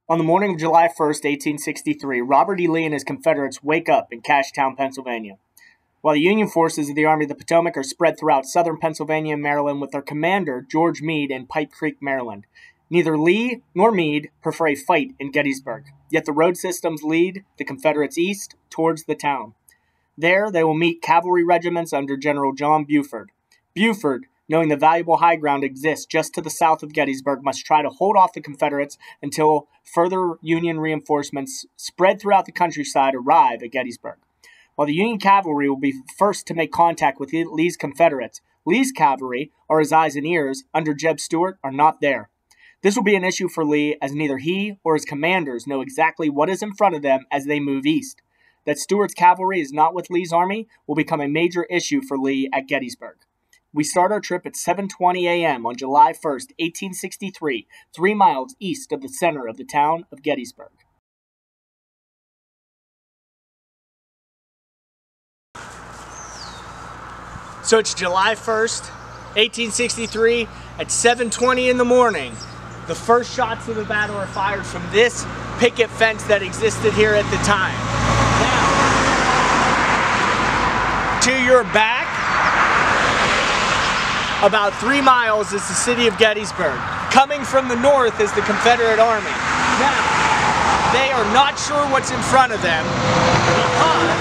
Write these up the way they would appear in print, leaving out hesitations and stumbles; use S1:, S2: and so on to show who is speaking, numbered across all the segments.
S1: On the morning of July 1st, 1863, Robert E. Lee and his Confederates wake up in Cashtown, Pennsylvania. While the Union forces of the Army of the Potomac are spread throughout southern Pennsylvania and Maryland with their commander, George Meade, in Pipe Creek, Maryland. Neither Lee nor Meade prefer a fight in Gettysburg, yet the road systems lead the Confederates east towards the town. There, they will meet cavalry regiments under General John Buford. Buford, knowing the valuable high ground exists just to the south of Gettysburg, must try to hold off the Confederates until further Union reinforcements spread throughout the countryside arrive at Gettysburg. While the Union cavalry will be first to make contact with Lee's Confederates, Lee's cavalry, or his eyes and ears, under Jeb Stuart, are not there. This will be an issue for Lee, as neither he or his commanders know exactly what is in front of them as they move east. That Stuart's cavalry is not with Lee's army will become a major issue for Lee at Gettysburg. We start our trip at 7:20 a.m. on July 1st, 1863, 3 miles east of the center of the town of Gettysburg. So it's July 1st, 1863, at 7:20 in the morning. The first shots of the battle are fired from this picket fence that existed here at the time. Now, to your back, about 3 miles is the city of Gettysburg. Coming from the north is the Confederate Army. Now, they are not sure what's in front of them because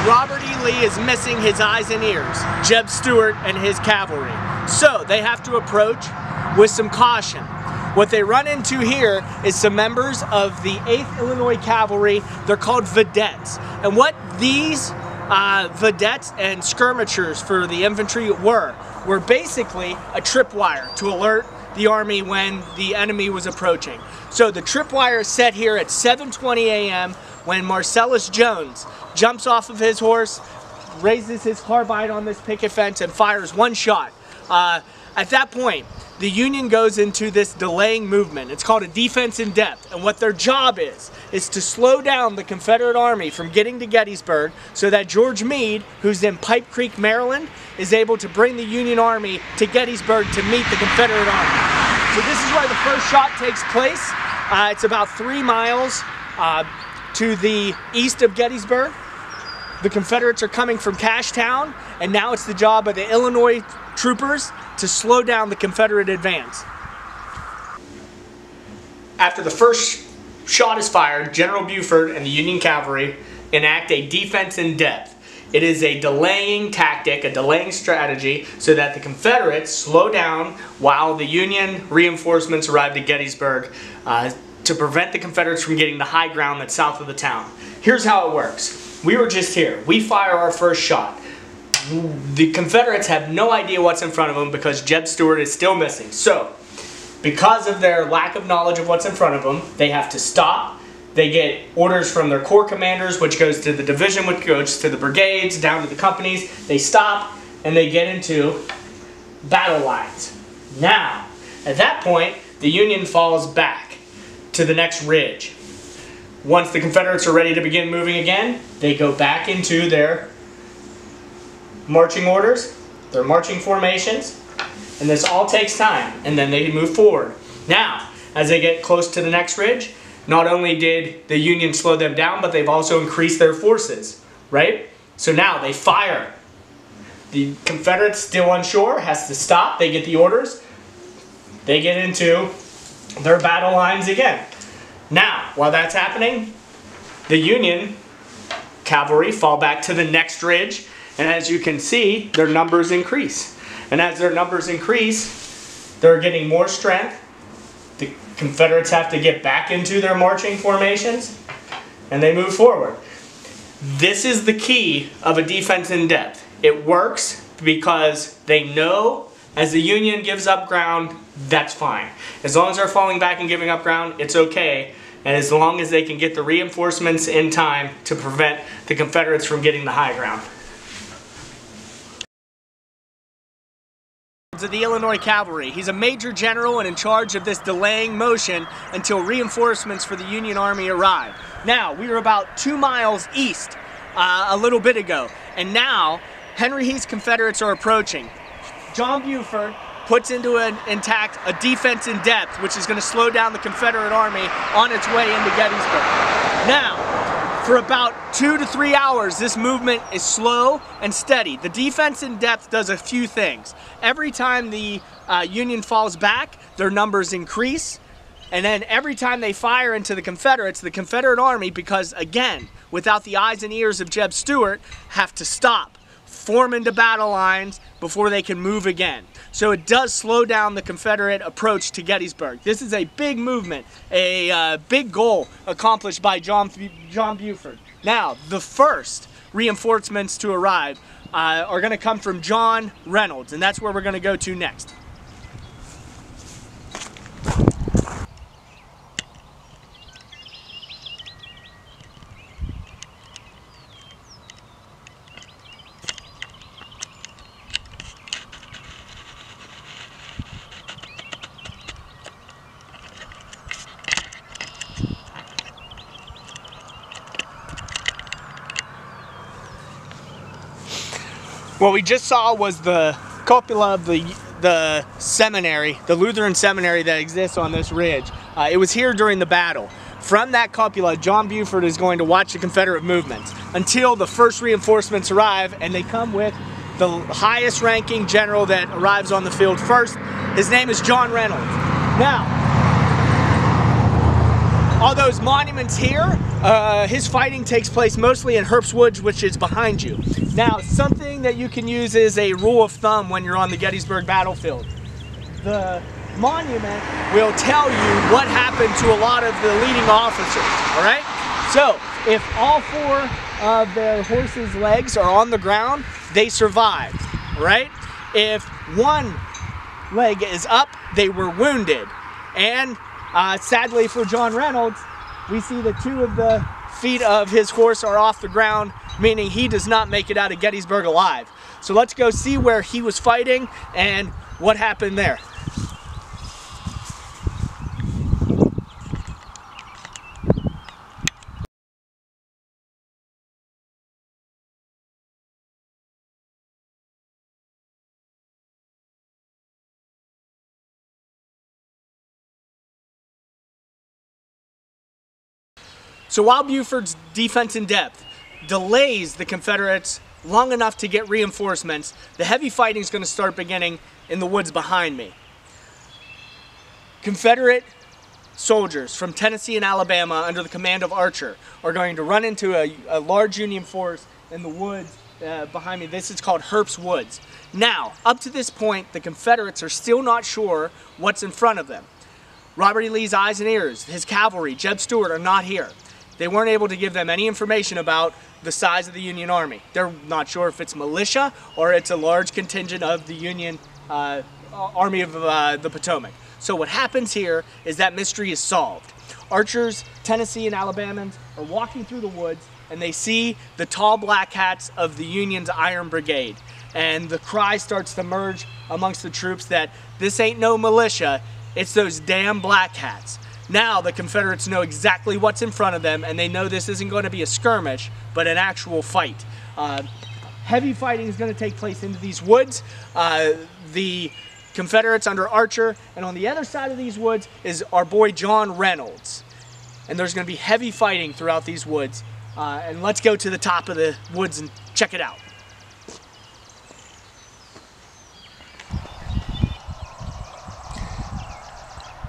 S1: Robert E. Lee is missing his eyes and ears, Jeb Stuart and his cavalry. So they have to approach with some caution. What they run into here is some members of the 8th Illinois Cavalry. They're called vedettes. And what these vedettes and skirmishers for the infantry were basically a tripwire to alert the army when the enemy was approaching. So the tripwire is set here at 7:20 a.m. when Marcellus Jones jumps off of his horse, raises his carbine on this picket fence, and fires one shot. At that point, the Union goes into this delaying movement. It's called a defense in depth, and what their job is to slow down the Confederate Army from getting to Gettysburg so that George Meade, who's in Pipe Creek, Maryland, is able to bring the Union Army to Gettysburg to meet the Confederate Army. So this is where the first shot takes place. It's about 3 miles to the east of Gettysburg. The Confederates are coming from Cashtown, and now it's the job of the Illinois troopers to slow down the Confederate advance. After the first shot is fired, General Buford and the Union cavalry enact a defense in depth. It is a delaying tactic, a delaying strategy, so that the Confederates slow down while the Union reinforcements arrive at Gettysburg to prevent the Confederates from getting the high ground that's south of the town. Here's how it works. We were just here. We fire our first shot. The Confederates have no idea what's in front of them because Jeb Stuart is still missing. So, because of their lack of knowledge of what's in front of them, they have to stop. They get orders from their corps commanders, which goes to the division, which goes to the brigades, down to the companies. They stop, and they get into battle lines. Now, at that point, the Union falls back to the next ridge. Once the Confederates are ready to begin moving again, they go back into their marching orders, their marching formations, and this all takes time, and then they move forward. Now, as they get close to the next ridge, not only did the Union slow them down, but they've also increased their forces, right? So now they fire. The Confederates, still unsure, has to stop. They get the orders. They get into their battle lines again. Now, while that's happening, the Union cavalry fall back to the next ridge, and as you can see, their numbers increase. And as their numbers increase, they're getting more strength. The Confederates have to get back into their marching formations, and they move forward. This is the key of a defense in depth. It works because they know as the Union gives up ground, that's fine. As long as they're falling back and giving up ground, it's okay. And as long as they can get the reinforcements in time to prevent the Confederates from getting the high ground. Of the Illinois Cavalry. He's a major general and in charge of this delaying motion until reinforcements for the Union Army arrive. Now, we were about 2 miles east a little bit ago, and now Henry Heath's Confederates are approaching. John Buford puts into intact a defense in depth, which is going to slow down the Confederate Army on its way into Gettysburg. Now, for about 2 to 3 hours, this movement is slow and steady. The defense in depth does a few things. Every time the Union falls back, their numbers increase. And then every time they fire into the Confederates, the Confederate Army, because again, without the eyes and ears of Jeb Stuart, have to stop, form into battle lines before they can move again. So it does slow down the Confederate approach to Gettysburg. This is a big movement, a big goal accomplished by John Buford. Now, the first reinforcements to arrive are going to come from John Reynolds, and that's where we're going to go to next. What we just saw was the cupola of the seminary, the Lutheran seminary that exists on this ridge. It was here during the battle. From that cupola, John Buford is going to watch the Confederate movements until the first reinforcements arrive, and they come with the highest ranking general that arrives on the field first. His name is John Reynolds. Now, all those monuments here, his fighting takes place mostly in Herbst Woods, which is behind you. Now, something that you can use as a rule of thumb when you're on the Gettysburg battlefield. The monument will tell you what happened to a lot of the leading officers, all right? So, if all 4 of their horses' legs are on the ground, they survived, all right? If one leg is up, they were wounded. And sadly for John Reynolds, we see that 2 of the feet of his horse are off the ground, meaning he does not make it out of Gettysburg alive. So let's go see where he was fighting and what happened there. So while Buford's defense in depth delays the Confederates long enough to get reinforcements, the heavy fighting is going to start beginning in the woods behind me. Confederate soldiers from Tennessee and Alabama under the command of Archer are going to run into a large Union force in the woods behind me. This is called Herbst Woods. Now, up to this point, the Confederates are still not sure what's in front of them. Robert E. Lee's eyes and ears, his cavalry, Jeb Stuart, are not here. They weren't able to give them any information about the size of the Union Army. They're not sure if it's militia or it's a large contingent of the Union Army of the Potomac. So what happens here is that mystery is solved. Archers, Tennessee and Alabamans are walking through the woods and they see the tall black hats of the Union's Iron Brigade. And the cry starts to merge amongst the troops that this ain't no militia, it's those damn black hats. Now the Confederates know exactly what's in front of them, and they know this isn't going to be a skirmish, but an actual fight. Heavy fighting is going to take place into these woods. The Confederates under Archer, and on the other side of these woods is our boy John Reynolds. And there's going to be heavy fighting throughout these woods. And let's go to the top of the woods and check it out.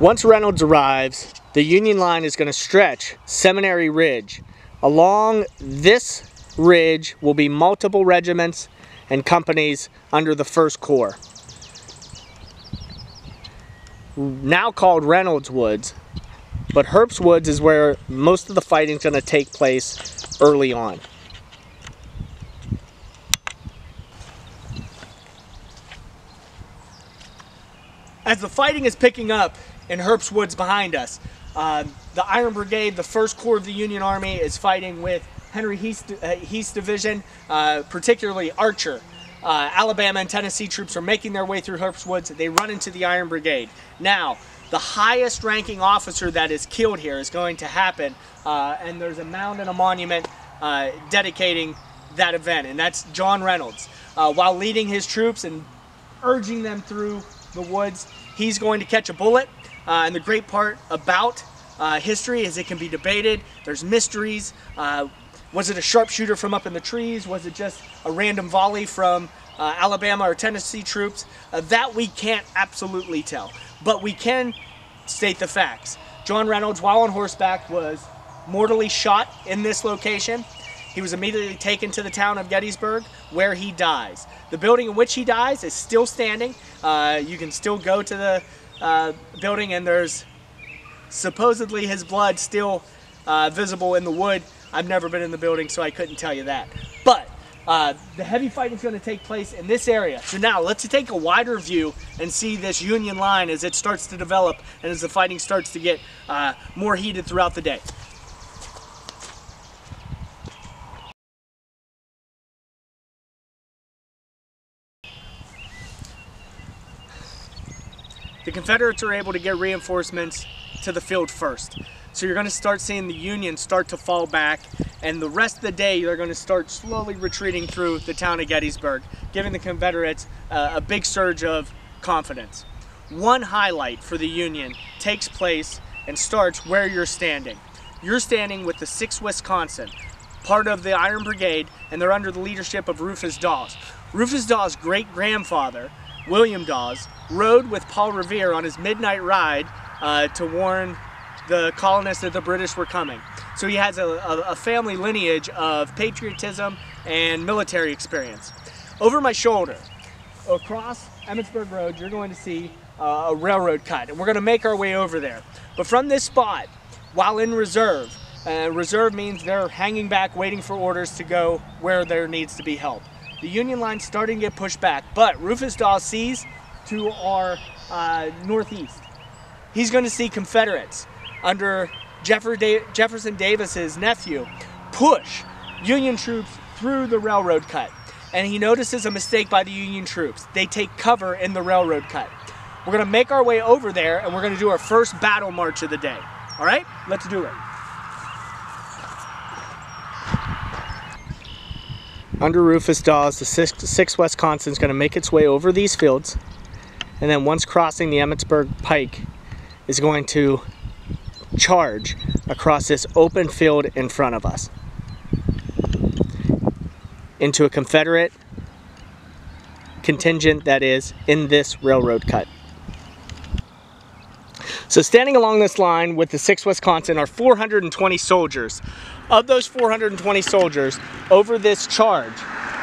S1: Once Reynolds arrives, the Union line is going to stretch Seminary Ridge. Along this ridge will be multiple regiments and companies under the 1st Corps. Now called Reynolds Woods, but Herbst Woods is where most of the fighting is going to take place early on. As the fighting is picking up in Herbst Woods behind us, the Iron Brigade, the 1st Corps of the Union Army, is fighting with Henry Heast's division, particularly Archer. Alabama and Tennessee troops are making their way through Herbst Woods. They run into the Iron Brigade. Now, the highest ranking officer that is killed here is going to happen, and there's a mound and a monument dedicating that event, and that's John Reynolds. While leading his troops and urging them through the woods, he's going to catch a bullet. And the great part about history is it can be debated. There's mysteries. Was it a sharpshooter from up in the trees? Was it just a random volley from Alabama or Tennessee troops? That we can't absolutely tell. But we can state the facts. John Reynolds, while on horseback, was mortally shot in this location. He was immediately taken to the town of Gettysburg, where he dies. The building in which he dies is still standing. You can still go to the building, and there's supposedly his blood still visible in the wood. I've never been in the building, so I couldn't tell you that. But the heavy fighting is going to take place in this area. So now let's take a wider view and see this Union line as it starts to develop and as the fighting starts to get more heated throughout the day. The Confederates are able to get reinforcements to the field first. So you're going to start seeing the Union start to fall back, and the rest of the day they're going to start slowly retreating through the town of Gettysburg, giving the Confederates a big surge of confidence. One highlight for the Union takes place and starts where you're standing. You're standing with the 6th Wisconsin, part of the Iron Brigade, and they're under the leadership of Rufus Dawes. Rufus Dawes' great-grandfather, William Dawes, rode with Paul Revere on his midnight ride to warn the colonists that the British were coming. So he has a family lineage of patriotism and military experience. Over my shoulder, across Emmitsburg Road, you're going to see a railroad cut, and we're going to make our way over there. But from this spot, while in reserve, reserve means they're hanging back waiting for orders to go where there needs to be help. The Union line's starting to get pushed back, but Rufus Dawes sees to our northeast. He's going to see Confederates under Jefferson Davis's nephew push Union troops through the railroad cut. And he notices a mistake by the Union troops. They take cover in the railroad cut. We're going to make our way over there, and we're going to do our first battle march of the day. All right? Let's do it. Under Rufus Dawes, the 6th Wisconsin is going to make its way over these fields, and then once crossing the Emmitsburg Pike, is going to charge across this open field in front of us into a Confederate contingent that is in this railroad cut. So standing along this line with the 6th Wisconsin are 420 soldiers. Of those 420 soldiers, over this charge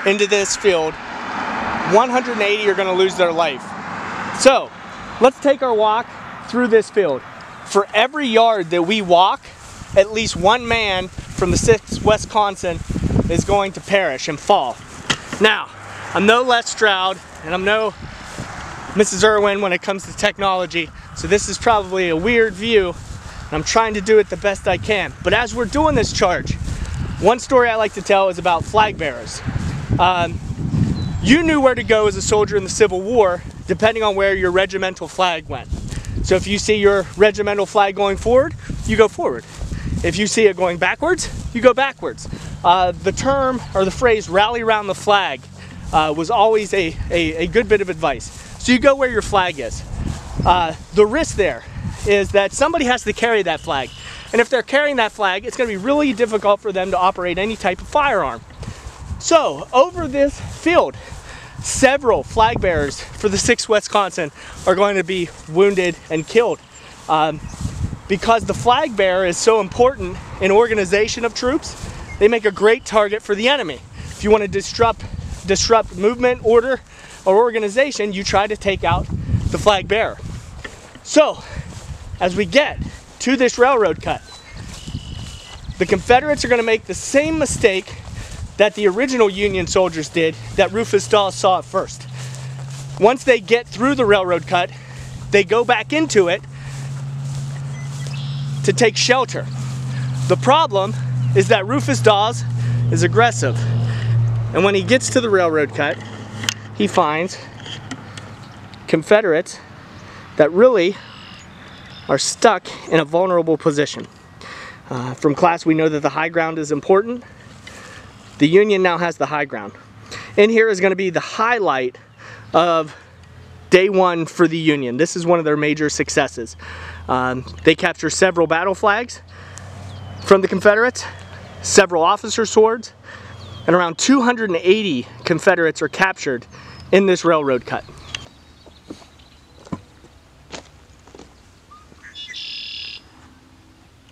S1: into this field, 180 are going to lose their life. So let's take our walk through this field. For every yard that we walk, at least one man from the 6th Wisconsin is going to perish and fall. Now, I'm no Les Stroud, and I'm no Mrs. Irwin when it comes to technology, so this is probably a weird view, and I'm trying to do it the best I can. But as we're doing this charge, one story I like to tell is about flag bearers. You knew where to go as a soldier in the Civil War, depending on where your regimental flag went. So if you see your regimental flag going forward, you go forward. If you see it going backwards, you go backwards. The term or the phrase rally around the flag was always a good bit of advice. So you go where your flag is. The risk there is that somebody has to carry that flag. And if they're carrying that flag, it's going to be really difficult for them to operate any type of firearm. So over this field, several flag bearers for the 6th Wisconsin are going to be wounded and killed. Because the flag bearer is so important in organization of troops, they make a great target for the enemy. If you want to disrupt movement, order, or organization, you try to take out the flag bearer. So, as we get to this railroad cut, the Confederates are going to make the same mistake that the original Union soldiers did that Rufus Dawes saw at first. Once they get through the railroad cut, they go back into it to take shelter. The problem is that Rufus Dawes is aggressive, and when he gets to the railroad cut, he finds Confederates that really are stuck in a vulnerable position. From class, we know that the high ground is important. The Union now has the high ground. In here is going to be the highlight of day one for the Union. This is one of their major successes. They capture several battle flags from the Confederates, several officers' swords, and around 280 Confederates are captured in this railroad cut.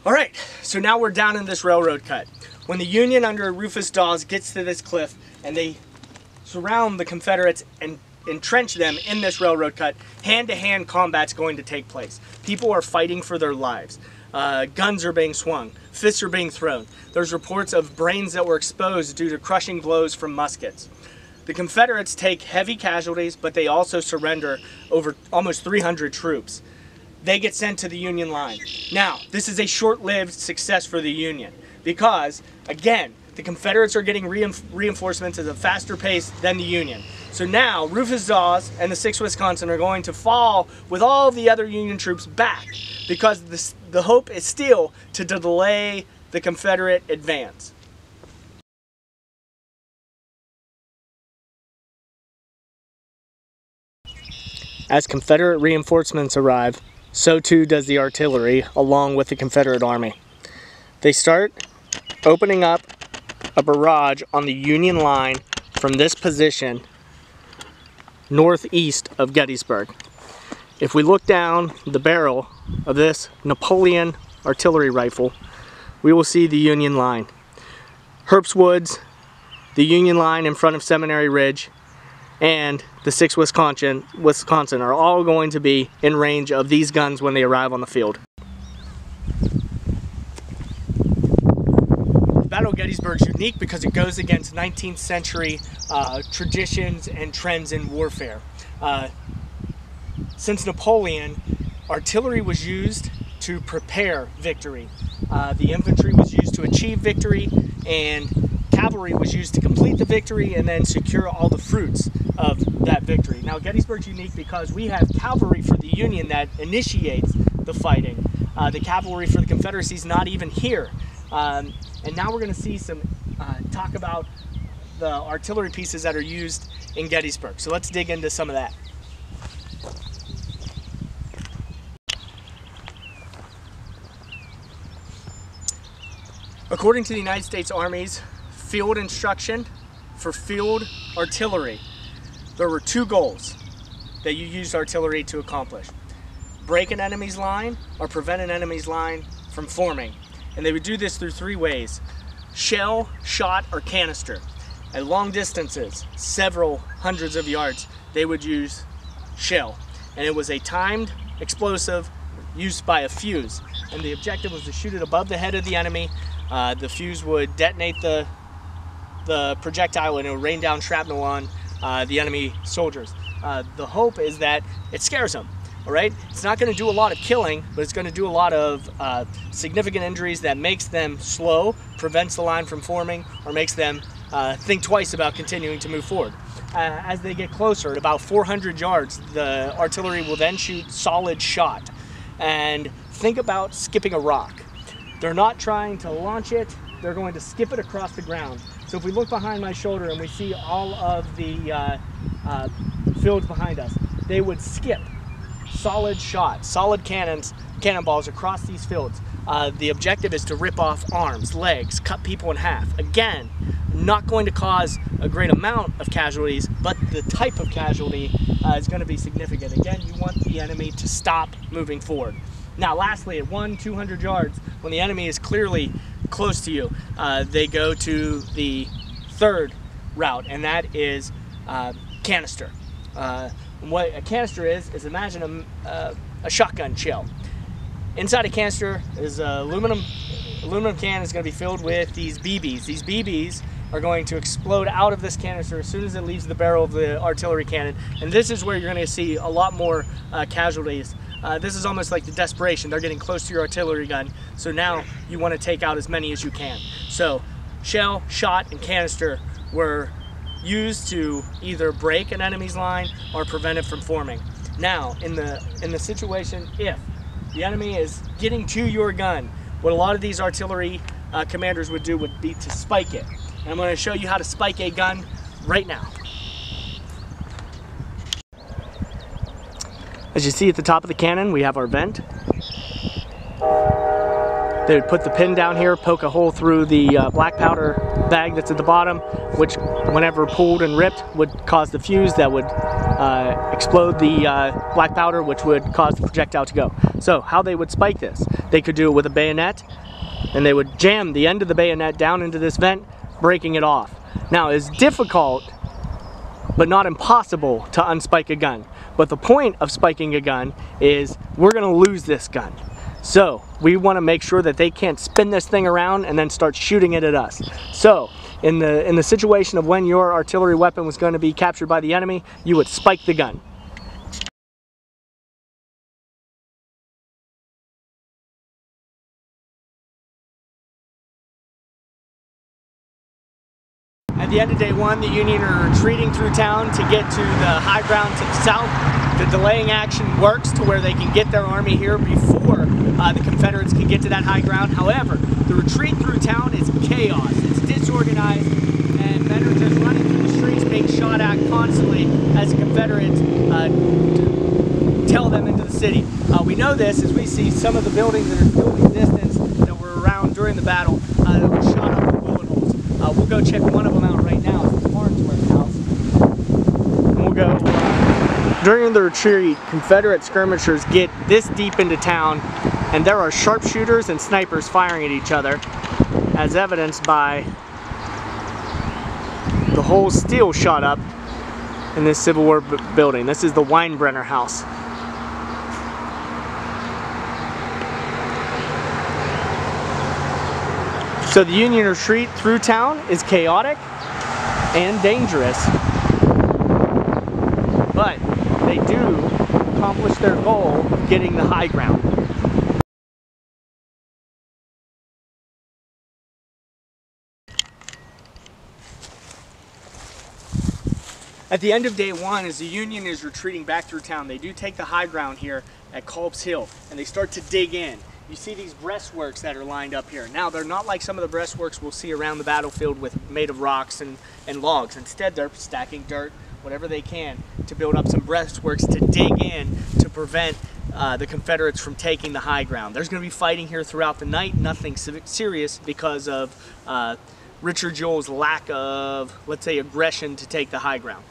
S1: Alright, so now we're down in this railroad cut. When the Union under Rufus Dawes gets to this cliff and they surround the Confederates and entrench them in this railroad cut, hand-to-hand combat's going to take place. People are fighting for their lives. Guns are being swung. Fists are being thrown. There's reports of brains that were exposed due to crushing blows from muskets. The Confederates take heavy casualties, but they also surrender over almost 300 troops. They get sent to the Union line. Now, this is a short-lived success for the Union because, again, the Confederates are getting reinforcements at a faster pace than the Union. So now, Rufus Dawes and the 6th Wisconsin are going to fall with all the other Union troops back because the hope is still to delay the Confederate advance. As Confederate reinforcements arrive, so too does the artillery along with the Confederate Army. They start opening up a barrage on the Union line from this position northeast of Gettysburg. If we look down the barrel of this Napoleon artillery rifle, we will see the Union line. Herbst Woods, the Union line in front of Seminary Ridge, and the 6th Wisconsin are all going to be in range of these guns when they arrive on the field. The Battle of Gettysburg is unique because it goes against 19th century traditions and trends in warfare. Since Napoleon, artillery was used to prepare victory. The infantry was used to achieve victory, and cavalry was used to complete the victory and then secure all the fruits of that victory. Now, Gettysburg's unique because we have cavalry for the Union that initiates the fighting. The cavalry for the Confederacy is not even here. And now we're going to see some talk about the artillery pieces that are used in Gettysburg. So let's dig into some of that. According to the United States Army's field instruction for field artillery, there were 2 goals that you used artillery to accomplish: break an enemy's line or prevent an enemy's line from forming. And they would do this through 3 ways: shell, shot, or canister. At long distances, several hundreds of yards, they would use shell. And it was a timed explosive used by a fuse. And the objective was to shoot it above the head of the enemy. The fuse would detonate the projectile and it would rain down shrapnel on the enemy soldiers. The hope is that it scares them. All right, it's not going to do a lot of killing, but it's going to do a lot of significant injuries that makes them slow, prevents the line from forming, or makes them think twice about continuing to move forward. As they get closer, at about 400 yards, the artillery will then shoot solid shot. And think about skipping a rock. They're not trying to launch it, they're going to skip it across the ground. So if we look behind my shoulder and we see all of the fields behind us, they would skip solid shots, solid cannonballs across these fields. The objective is to rip off arms, legs, cut people in half. Again, not going to cause a great amount of casualties, but the type of casualty is going to be significant. Again, you want the enemy to stop moving forward. Now, lastly, at 100-200 yards, when the enemy is clearly close to you, they go to the 3rd route, and that is canister. What a canister is imagine a shotgun shell. Inside a canister is aluminum can is going to be filled with these BBs. These BBs are going to explode out of this canister as soon as it leaves the barrel of the artillery cannon, and this is where you're going to see a lot more casualties. This is almost like the desperation. They're getting close to your artillery gun, so now you want to take out as many as you can. So shell, shot, and canister were used to either break an enemy's line or prevent it from forming. Now, in the situation, if the enemy is getting to your gun, what a lot of these artillery commanders would do would be to spike it. And I'm going to show you how to spike a gun right now. As you see at the top of the cannon, we have our vent. They would put the pin down here, poke a hole through the black powder bag that's at the bottom, which whenever pulled and ripped would cause the fuse that would explode the black powder, which would cause the projectile to go. So how they would spike this, they could do it with a bayonet, and they would jam the end of the bayonet down into this vent, breaking it off. Now it's difficult, but not impossible, to unspike a gun. But the point of spiking a gun is we're going to lose this gun. So we want to make sure that they can't spin this thing around and then start shooting it at us. So in the situation of when your artillery weapon was going to be captured by the enemy, you would spike the gun. At the end of day one, the Union are retreating through town to get to the high ground to the south. The delaying action works to where they can get their army here before the Confederates can get to that high ground. However, the retreat through town is chaos. It's disorganized, and men are just running through the streets being shot at constantly as the Confederates tell them into the city. We know this as we see some of the buildings that are still in existence that were around during the battle that were shot up with bullet holes. We'll go check one of them out right now. It's the Farnsworth house. And we'll go. During the retreat, Confederate skirmishers get this deep into town, and there are sharpshooters and snipers firing at each other, as evidenced by the whole steel shot up in this Civil War building. This is the Weinbrenner house. So the Union retreat through town is chaotic and dangerous, but they do accomplish their goal of getting the high ground. At the end of day one, as the Union is retreating back through town, they do take the high ground here at Culp's Hill, and they start to dig in. You see these breastworks that are lined up here. Now, they're not like some of the breastworks we'll see around the battlefield made of rocks and logs. Instead, they're stacking dirt, whatever they can, to build up some breastworks to dig in to prevent the Confederates from taking the high ground. There's going to be fighting here throughout the night, nothing serious because of Richard Ewell's lack of, let's say, aggression to take the high ground.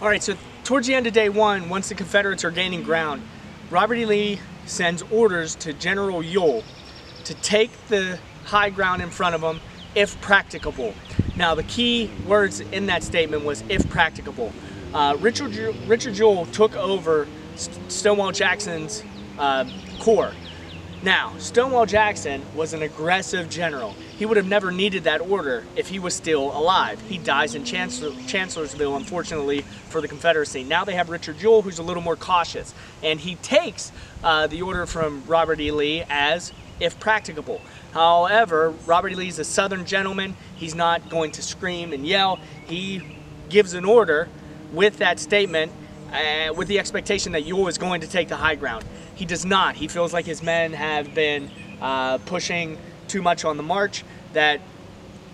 S1: All right, so towards the end of day one, once the Confederates are gaining ground, Robert E. Lee sends orders to General Ewell to take the high ground in front of them if practicable. Now, the key words in that statement was if practicable. Richard Ewell took over Stonewall Jackson's corps. Now, Stonewall Jackson was an aggressive general. He would have never needed that order if he was still alive. He dies in Chancellorsville, unfortunately, for the Confederacy. Now they have Richard Ewell, who's a little more cautious, and he takes the order from Robert E. Lee as if practicable. However, Robert E. Lee is a Southern gentleman. He's not going to scream and yell. He gives an order with that statement with the expectation that Ewell is going to take the high ground. He does not. He feels like his men have been pushing too much on the march, that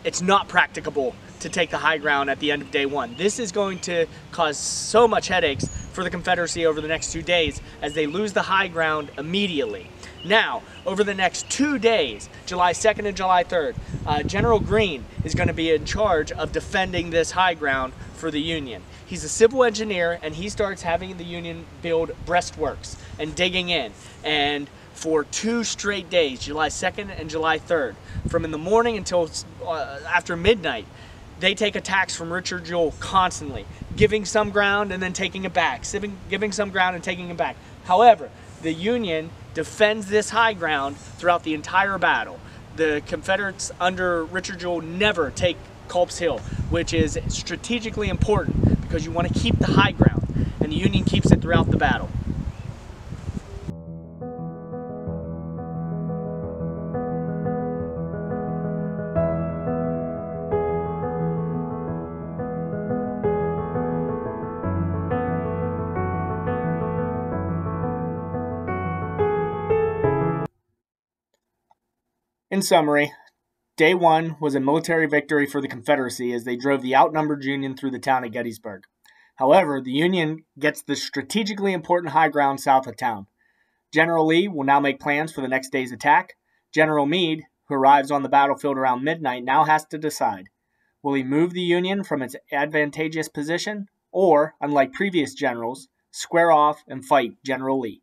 S1: it's not practicable to take the high ground at the end of day one. This is going to cause so much headaches for the Confederacy over the next 2 days as they lose the high ground immediately. Now, over the next 2 days, July 2nd and July 3rd, General Greene is going to be in charge of defending this high ground for the Union. He's a civil engineer, and he starts having the Union build breastworks and digging in. And for 2 straight days, July 2nd and July 3rd, from in the morning until after midnight, they take attacks from Richard Ewell constantly, giving some ground and then taking it back, giving some ground and taking it back. However, the Union defends this high ground throughout the entire battle. The Confederates under Richard Ewell never take Culp's Hill, which is strategically important because you want to keep the high ground, and the Union keeps it throughout the battle. In summary, Day 1 was a military victory for the Confederacy as they drove the outnumbered Union through the town of Gettysburg. However, the Union gets the strategically important high ground south of town. General Lee will now make plans for the next day's attack. General Meade, who arrives on the battlefield around midnight, now has to decide. Will he move the Union from its advantageous position, or, unlike previous generals, square off and fight General Lee?